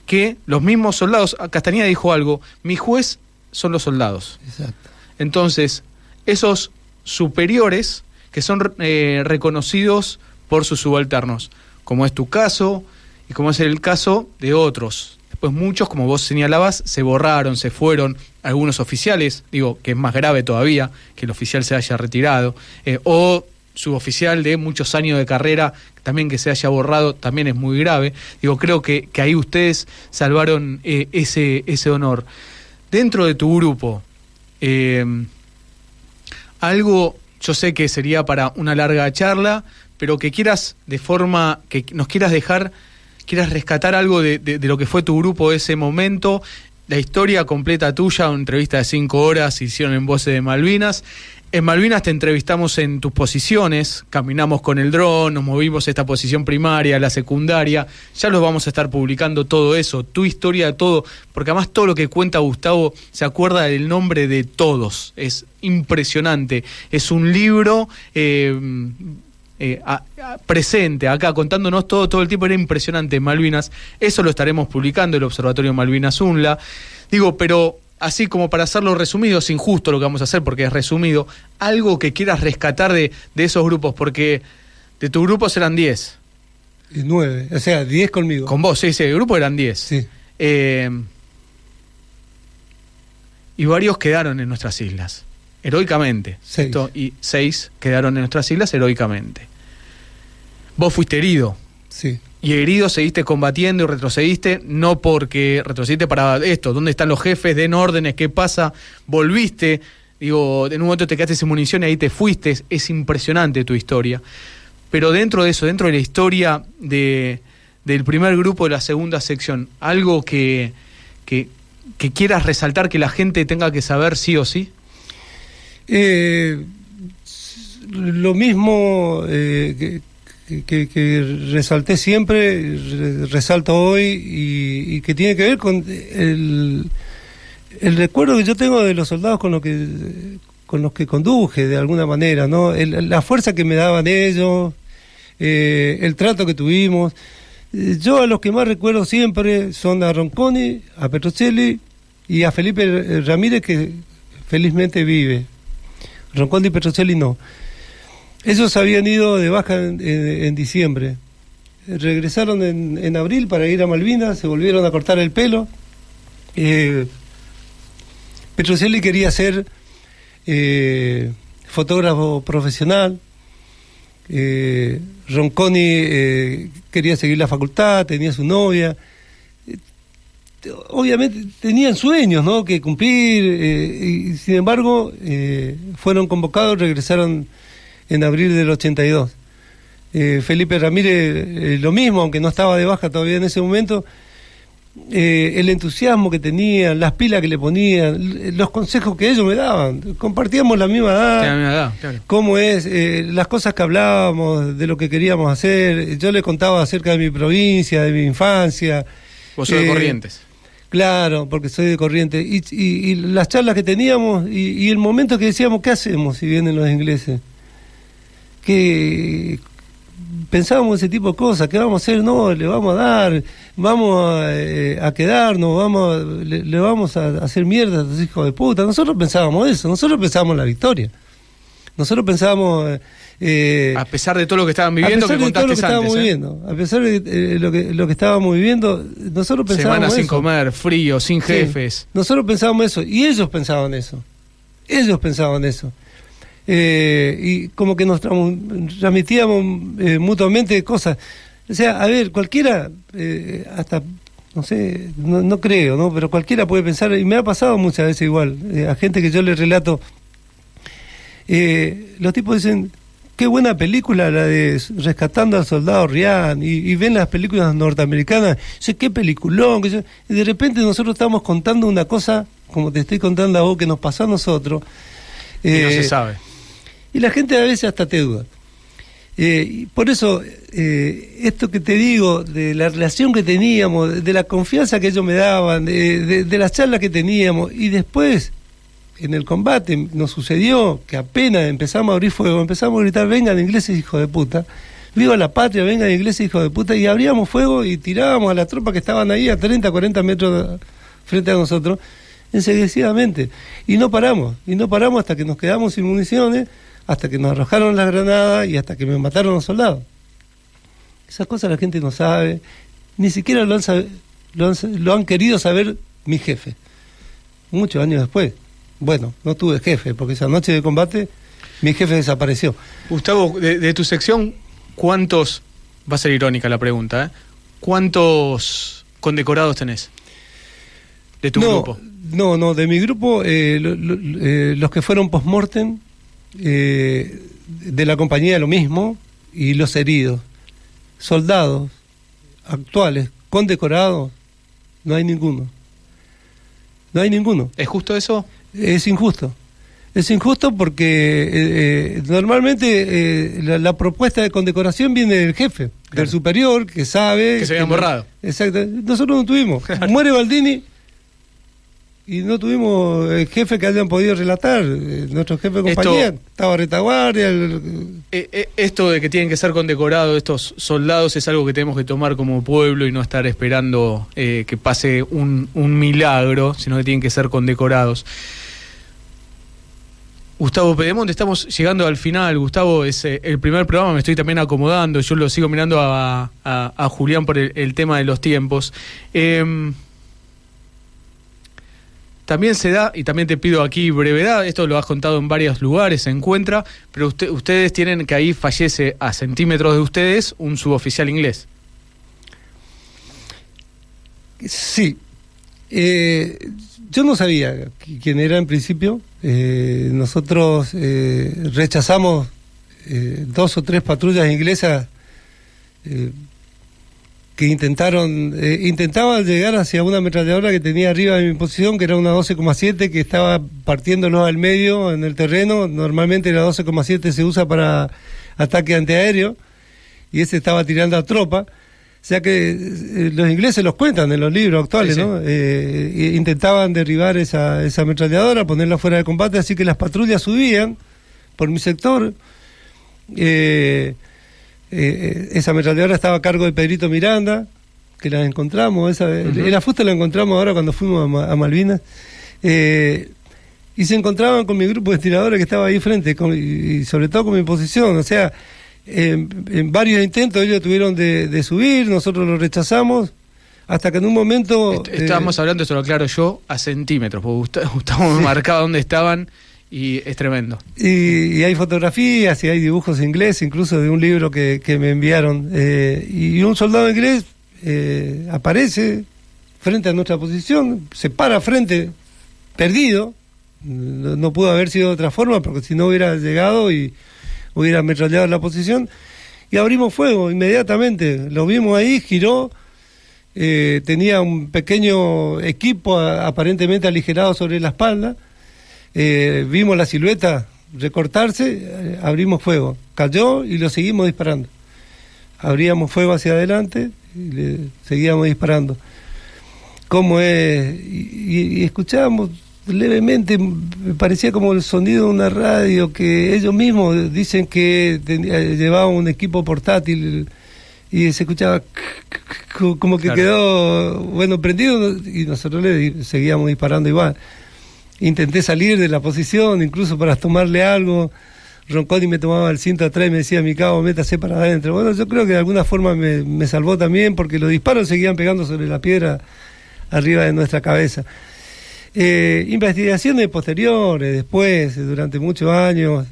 que los mismos soldados, Castañeda dijo algo, mi juez son los soldados. Exacto. Entonces, esos superiores que son reconocidos por sus subalternos, como es tu caso y como es el caso de otros. Después muchos, como vos señalabas, se borraron, se fueron, algunos oficiales, digo, que es más grave todavía, que el oficial se haya retirado, o suboficial de muchos años de carrera, también que se haya borrado, también es muy grave. Digo, creo que ahí ustedes salvaron ese honor. Dentro de tu grupo, algo, yo sé que sería para una larga charla, pero que quieras, de forma, que nos quieras rescatar algo de lo que fue tu grupo ese momento, la historia completa tuya, una entrevista de 5 horas, hicieron en Voces de Malvinas. En Malvinas te entrevistamos en tus posiciones, caminamos con el dron, nos movimos esta posición primaria, la secundaria, ya los vamos a estar publicando todo eso, tu historia, todo, porque además todo lo que cuenta Gustavo se acuerda del nombre de todos, es impresionante, es un libro presente acá, contándonos todo el tiempo, era impresionante Malvinas, eso lo estaremos publicando, el Observatorio Malvinas UNLA, digo, pero así como para hacerlo resumido, es injusto lo que vamos a hacer porque es resumido, algo que quieras rescatar de esos grupos, porque de tu grupo eran 10. 9, o sea, 10 conmigo. Con vos, sí, el grupo eran 10. Sí. Y varios quedaron en nuestras islas, heroicamente. 6. Y 6 quedaron en nuestras islas heroicamente. Vos fuiste herido. Sí. Y herido seguiste combatiendo y retrocediste, no porque retrocediste para esto, ¿dónde están los jefes? Den órdenes, ¿qué pasa? Volviste, digo, en un momento te quedaste sin munición y ahí te fuiste, es impresionante tu historia. Pero dentro de eso, dentro de la historia del primer grupo de la segunda sección, algo que quieras resaltar, que la gente tenga que saber sí o sí. Lo mismo que resalté siempre, resalto hoy, y que tiene que ver con el recuerdo que yo tengo de los soldados con los que conduje de alguna manera, ¿no? La fuerza que me daban ellos, el trato que tuvimos. Yo a los que más recuerdo siempre son a Ronconi, a Petrocelli y a Felipe Ramírez, que felizmente vive. Ronconi y Petrocelli no. Ellos habían ido de baja en diciembre. Regresaron en abril para ir a Malvinas, se volvieron a cortar el pelo. Petrocelli quería ser fotógrafo profesional. Ronconi quería seguir la facultad, tenía su novia. Obviamente tenían sueños, ¿no?, que cumplir, y sin embargo fueron convocados, regresaron en abril del 82. Felipe Ramírez lo mismo, aunque no estaba de baja todavía en ese momento. El entusiasmo que tenían, las pilas que le ponían, los consejos que ellos me daban. Compartíamos la misma edad, sí, la misma edad, claro. Cómo es, las cosas que hablábamos, de lo que queríamos hacer. Yo le contaba acerca de mi provincia, de mi infancia. Vos sos de Corrientes. Claro, porque soy de Corrientes. Y las charlas que teníamos y el momento que decíamos, ¿qué hacemos si vienen los ingleses? Que pensábamos ese tipo de cosas, ¿qué vamos a hacer? No, le vamos a dar, vamos a quedarnos, le vamos a hacer mierda a los hijos de puta. Nosotros pensábamos eso, nosotros pensábamos en la victoria. Nosotros pensábamos... a pesar de todo lo que estaban viviendo, que contaste antes. A pesar de lo que estábamos viviendo, nosotros pensábamos Semanas sin eso. Comer, frío, sin jefes. Sí, nosotros pensábamos eso, y ellos pensaban eso. Y como que nos transmitíamos mutuamente cosas. O sea, a ver, cualquiera, hasta, no sé, no creo, ¿no? Pero cualquiera puede pensar, y me ha pasado muchas veces igual, a gente que yo le relato, los tipos dicen, qué buena película la de Rescatando al Soldado Ryan, y ven las películas norteamericanas, dice, qué peliculón, y de repente nosotros estamos contando una cosa, como te estoy contando a vos, que nos pasó a nosotros. Y no se sabe. Y la gente a veces hasta te duda. Por eso, esto que te digo, de la relación que teníamos, de la confianza que ellos me daban, de las charlas que teníamos, y después, en el combate, nos sucedió que apenas empezamos a abrir fuego, empezamos a gritar, vengan ingleses, hijo de puta, viva la patria, vengan ingleses, hijo de puta, y abríamos fuego y tirábamos a las tropas que estaban ahí a 30, 40 metros frente a nosotros, enseguidamente, y no paramos hasta que nos quedamos sin municiones, hasta que nos arrojaron las granadas y hasta que me mataron los soldados. Esas cosas la gente no sabe, ni siquiera lo han querido saber mi jefe, muchos años después. Bueno, no tuve jefe, porque esa noche de combate mi jefe desapareció. Gustavo, de tu sección, ¿cuántos, va a ser irónica la pregunta, cuántos condecorados tenés de tu grupo? No, de mi grupo, los que fueron post-mortem, de la compañía lo mismo, y los heridos. Soldados actuales, condecorados, no hay ninguno. No hay ninguno. ¿Es justo eso? Es injusto. Es injusto porque normalmente la propuesta de condecoración viene del jefe, claro, del superior, que sabe... Que se habían borrado. Exacto. Nosotros no tuvimos. Claro. Muere Baldini y no tuvimos el jefe que hayan podido relatar. Nuestro jefe de compañía estaba a retaguardia. Esto de que tienen que ser condecorados estos soldados es algo que tenemos que tomar como pueblo y no estar esperando que pase un milagro, sino que tienen que ser condecorados. Gustavo Pedemonte, estamos llegando al final. Gustavo, es el primer programa, me estoy también acomodando, yo lo sigo mirando a Julián por el tema de los tiempos. También se da, y también te pido aquí brevedad, esto lo has contado en varios lugares, se encuentra, pero ustedes tienen que ahí fallece a centímetros de ustedes un suboficial inglés. Sí. Yo no sabía quién era en principio. Nosotros rechazamos 2 o 3 patrullas inglesas que intentaban llegar hacia una ametralladora que tenía arriba de mi posición, que era una 12,7, que estaba partiéndonos al medio en el terreno. Normalmente la 12,7 se usa para ataque antiaéreo, y ese estaba tirando a tropa. O sea que los ingleses los cuentan en los libros actuales, sí, ¿no? Intentaban derribar esa ametralladora, ponerla fuera de combate, así que las patrullas subían por mi sector. Esa ametralladora estaba a cargo de Pedrito Miranda, que la encontramos, la fusta la encontramos ahora cuando fuimos a Malvinas, y se encontraban con mi grupo de tiradores que estaba ahí frente, y sobre todo con mi posición. O sea, en varios intentos ellos tuvieron de subir, nosotros lo rechazamos, hasta que en un momento... Estábamos hablando, esto lo aclaro yo, a centímetros, porque Gustavo me marcaba dónde estaban. Y es tremendo. Y hay fotografías y hay dibujos ingleses, incluso de un libro que me enviaron. Y un soldado inglés aparece frente a nuestra posición, se para frente, perdido. No pudo haber sido de otra forma, porque si no hubiera llegado y hubiera ametrallado la posición. Y abrimos fuego inmediatamente. Lo vimos ahí, giró. Tenía un pequeño equipo aparentemente aligerado sobre la espalda. Vimos la silueta recortarse, abrimos fuego, cayó y lo seguimos disparando. Abríamos fuego hacia adelante y le seguíamos disparando. ¿Cómo es? Y escuchábamos levemente, me parecía como el sonido de una radio, que ellos mismos dicen que llevaban un equipo portátil y se escuchaba como que claro, quedó bueno prendido, y nosotros le seguíamos disparando igual. Intenté salir de la posición, incluso para tomarle algo. Ronconi me tomaba el cinto atrás y me decía, mi cabo, métase para adentro. Bueno, yo creo que de alguna forma me salvó también, porque los disparos seguían pegando sobre la piedra arriba de nuestra cabeza. Investigaciones posteriores, después, durante muchos años,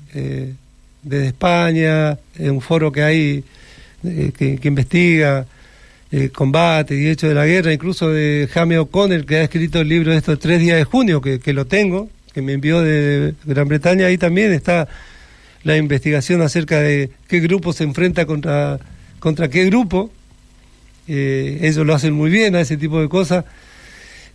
desde España, un foro que hay que investiga combate y hechos de la guerra, incluso de Jaime O'Connell, que ha escrito el libro de estos 3 días de junio, que lo tengo, que me envió de Gran Bretaña. Ahí también está la investigación acerca de qué grupo se enfrenta contra qué grupo. Ellos lo hacen muy bien a ese tipo de cosas.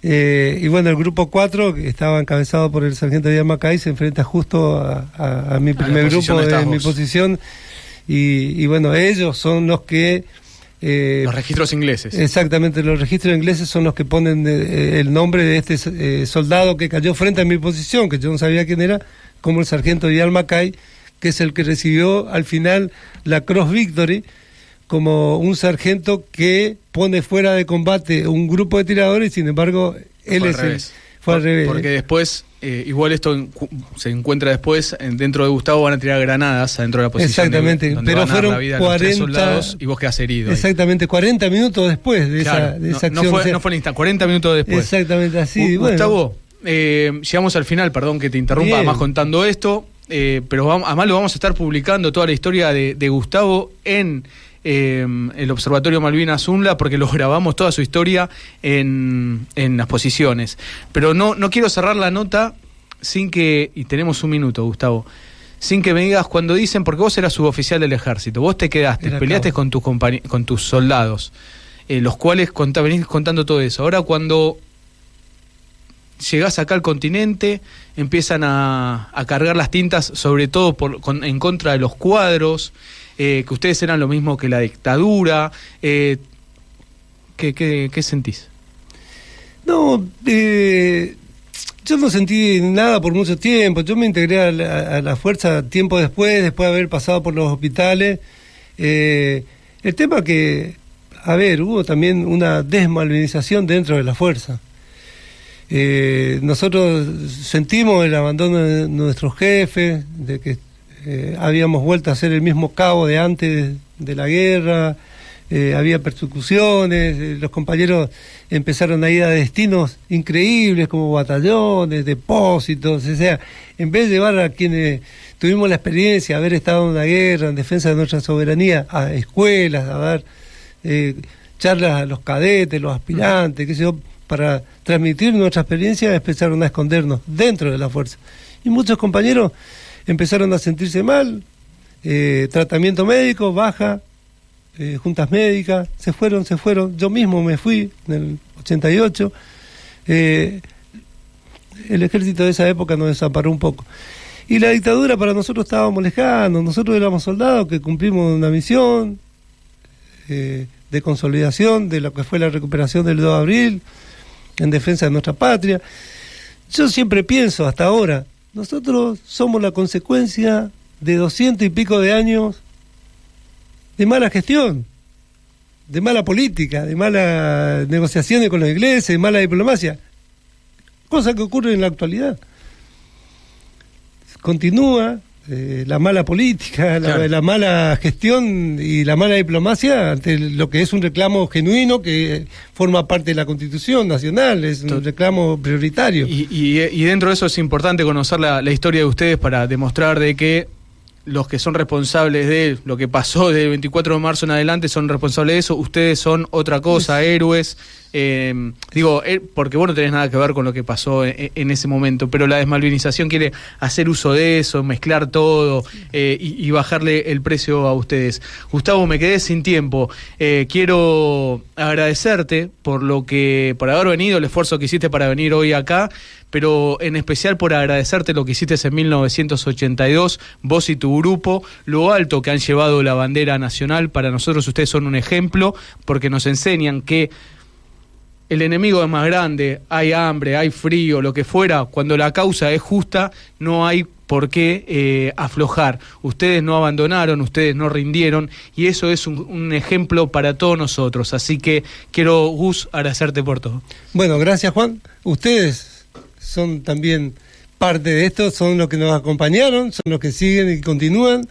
Y bueno, el grupo 4, que estaba encabezado por el sargento Díaz Macay, se enfrenta justo a mi primer grupo de mi posición. Y bueno, ellos son los que... los registros ingleses. Exactamente, los registros ingleses son los que ponen el nombre de este soldado que cayó frente a mi posición, que yo no sabía quién era, como el sargento Díaz Macay, que es el que recibió al final la Cross Victory, como un sargento que pone fuera de combate un grupo de tiradores, y sin embargo él fue al revés. Porque después, igual esto se encuentra después, dentro de Gustavo van a tirar granadas adentro de la posición. Exactamente, donde pero van a dar fueron la vida 40 a los 3 soldados y vos quedás herido. Exactamente, 40 minutos después de esa acción. No fue en instante, 40 minutos después. Exactamente así. Gustavo, llegamos al final, perdón que te interrumpa, además contando esto, pero además lo vamos a estar publicando toda la historia de Gustavo en el Observatorio Malvinas UNLA, porque lo grabamos toda su historia en las posiciones. Pero no quiero cerrar la nota sin que, y tenemos un minuto, Gustavo, sin que me digas cuando dicen, porque vos eras suboficial del ejército, vos te quedaste, peleaste con tus soldados, los cuales venís contando todo eso. Ahora cuando llegás acá al continente, empiezan a cargar las tintas, sobre todo en contra de los cuadros, que ustedes eran lo mismo que la dictadura. ¿Qué sentís? No, yo no sentí nada por mucho tiempo. Yo me integré a la fuerza tiempo después de haber pasado por los hospitales. El tema que, hubo también una desmalvinización dentro de la fuerza. Nosotros sentimos el abandono de nuestros jefes, de que habíamos vuelto a ser el mismo cabo de antes de la guerra, había persecuciones, los compañeros empezaron a ir a destinos increíbles como batallones, depósitos, o sea, en vez de llevar a quienes tuvimos la experiencia de haber estado en una guerra en defensa de nuestra soberanía a escuelas, a dar charlas a los cadetes, los aspirantes, qué sé yo, para transmitir nuestra experiencia, empezaron a escondernos dentro de la fuerza. Y muchos compañeros empezaron a sentirse mal, tratamiento médico, baja, juntas médicas, se fueron, yo mismo me fui en el 88, el ejército de esa época nos desamparó un poco. Y la dictadura para nosotros estábamos lejanos, nosotros éramos soldados que cumplimos una misión de consolidación de lo que fue la recuperación del 2 de abril, en defensa de nuestra patria. Yo siempre pienso, hasta ahora, nosotros somos la consecuencia de 200 y pico de años de mala gestión, de mala política, de malas negociaciones con los ingleses, de mala diplomacia, cosa que ocurre en la actualidad. Continúa la mala política, claro, la mala gestión y la mala diplomacia ante lo que es un reclamo genuino que forma parte de la Constitución Nacional, es un reclamo prioritario. Y dentro de eso es importante conocer la historia de ustedes para demostrar de que los que son responsables de lo que pasó del 24 de marzo en adelante son responsables de eso, ustedes son otra cosa, héroes. Porque vos no tenés nada que ver con lo que pasó en ese momento, pero la desmalvinización quiere hacer uso de eso, mezclar todo y bajarle el precio a ustedes. Gustavo, me quedé sin tiempo. Quiero agradecerte por haber venido, el esfuerzo que hiciste para venir hoy acá, pero en especial por agradecerte lo que hiciste en 1982, vos y tu grupo, lo alto que han llevado la bandera nacional. Para nosotros ustedes son un ejemplo, porque nos enseñan que el enemigo es más grande, hay hambre, hay frío, lo que fuera, cuando la causa es justa, no hay por qué aflojar. Ustedes no abandonaron, ustedes no rindieron, y eso es un ejemplo para todos nosotros. Así que quiero, Gus, agradecerte por todo. Bueno, gracias, Juan. Ustedes son también parte de esto, son los que nos acompañaron, son los que siguen y continúan.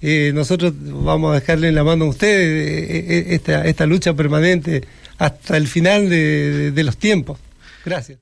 Nosotros vamos a dejarle en la mano a ustedes esta lucha permanente hasta el final de los tiempos. Gracias.